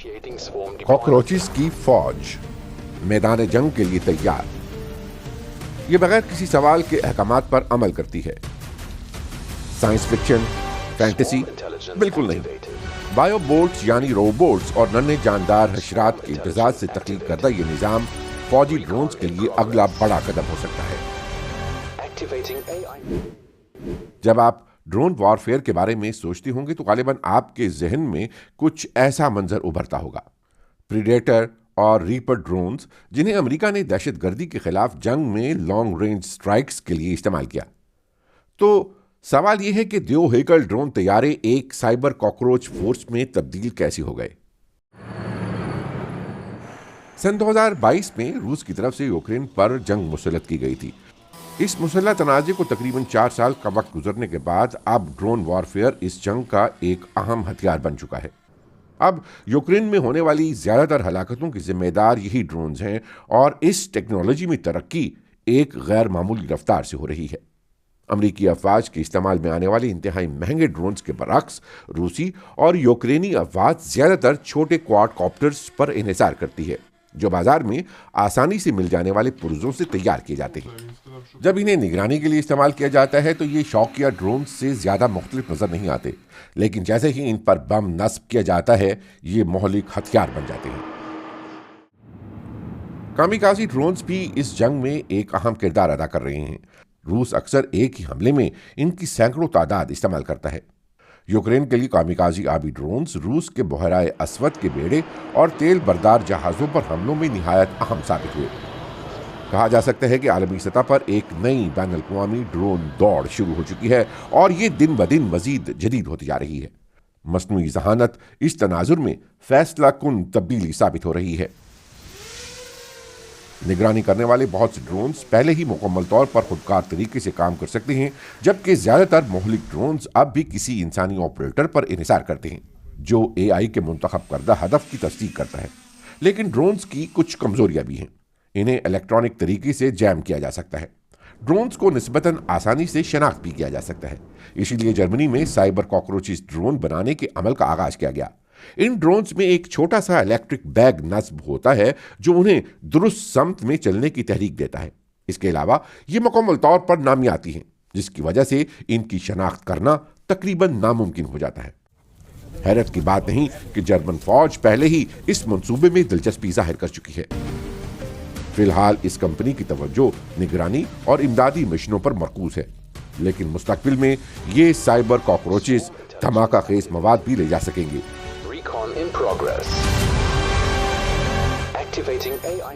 Cockroaches کی فوج میدان جنگ کے لیے تیار. یہ بغیر کسی سوال کے احکامات پر عمل کرتی ہے. Science fiction, fantasy? بالکل نہیں. بایو بولٹس یعنی روبوٹس اور ننھے جاندار حشرات کے امتزاج سے تخلیق کردہ یہ نظام فوجی ڈرونز کے لیے اگلا بڑا قدم ہو سکتا ہے. جب آپ ڈرون وارفیئر کے بارے میں سوچتے ہوں گے تو غالباً آپ کے ذہن میں کچھ ایسا منظر ابھرتا ہوگا. پریڈیٹر اور ریپر ڈرونز جنہیں امریکہ نے دہشت گردی کے خلاف جنگ میں لانگ رینج سٹرائکس کے لیے استعمال کیا. تو سوال یہ ہے کہ دیو ہیکل ڈرون طیارے ایک سائبر کاکروچ فورس میں تبدیل کیسے ہو گئے. سن 2022 میں روس کی طرف سے یوکرین پر جنگ مسلط کی گئی تھی. اس مسلح تنازع کو تقریباً 4 سال کا وقت گزرنے کے بعد اب ڈرون وارفیئر اس جنگ کا ایک اہم ہتھیار بن چکا ہے. اب یوکرین میں ہونے والی زیادہ تر ہلاکتوں کے ذمہ دار یہی ڈرونز ہیں اور اس ٹیکنالوجی میں ترقی ایک غیر معمولی رفتار سے ہو رہی ہے. امریکی افواج کے استعمال میں آنے والے انتہائی مہنگے ڈرونز کے برعکس روسی اور یوکرینی افواج زیادہ تر چھوٹے کوارڈ کاپٹرز پر انحصار کرتی ہے جو بازار میں آسانی سے مل جانے والے پرزوں سے تیار کیے جاتے ہیں. جب انہیں نگرانی کے لیے استعمال کیا جاتا ہے تو یہ شوقیہ ڈرونز سے زیادہ مختلف نظر نہیں آتے، لیکن جیسے ہی ان پر بم نصب کیا جاتا ہے یہ مہلک ہتھیار بن جاتے ہیں. کامیکازی ڈرونز بھی اس جنگ میں ایک اہم کردار ادا کر رہے ہیں. روس اکثر ایک ہی حملے میں ان کی سینکڑوں تعداد استعمال کرتا ہے. یوکرین کے لیے کامیکازی آبی ڈرونز روس کے بحیرہ اسود کے بیڑے اور تیل بردار جہازوں پر حملوں میں نہایت اہم ثابت ہوئے. کہا جا سکتا ہے کہ عالمی سطح پر ایک نئی بین الاقوامی ڈرون دوڑ شروع ہو چکی ہے اور یہ دن بدن مزید جدید ہوتی جا رہی ہے. مصنوعی ذہانت اس تناظر میں فیصلہ کن تبدیلی ثابت ہو رہی ہے. نگرانی کرنے والے بہت سے ڈرونز پہلے ہی مکمل طور پر خودکار طریقے سے کام کر سکتے ہیں، جبکہ زیادہ تر مہلک ڈرونز اب بھی کسی انسانی آپریٹر پر انحصار کرتے ہیں جو اے آئی کے منتخب کردہ ہدف کی تصدیق کرتا ہے. لیکن ڈرونز کی کچھ کمزوریاں بھی ہیں. انہیں الیکٹرانک طریقے سے جیم کیا جا سکتا ہے. ڈرونز کو نسبتاً آسانی سے شناخت بھی کیا جا سکتا ہے. اسی لیے جرمنی میں سائبر کاکروچز ڈرون بنانے کے عمل کا آغاز کیا گیا. ان ڈرونز میں ایک چھوٹا سا الیکٹرک بیگ نصب ہوتا ہے جو انہیں درست سمت میں چلنے کی تحریک دیتا ہے. اس کے علاوہ یہ مکمل طور پر نامیاتی ہیں جس کی وجہ سے ان کی شناخت کرنا تقریباً ناممکن ہو جاتا ہے. حیرت کی بات نہیں کہ جرمن فوج پہلے ہی اس منصوبے میں دلچسپی ظاہر کر چکی ہے. فی الحال اس کمپنی کی توجہ نگرانی اور امدادی مشنوں پر مرکوز ہے، لیکن مستقبل میں یہ سائبر کاکروچز دھماکہ خیز مواد بھی لے جا سکیں گے. Recon in progress. Activating AI.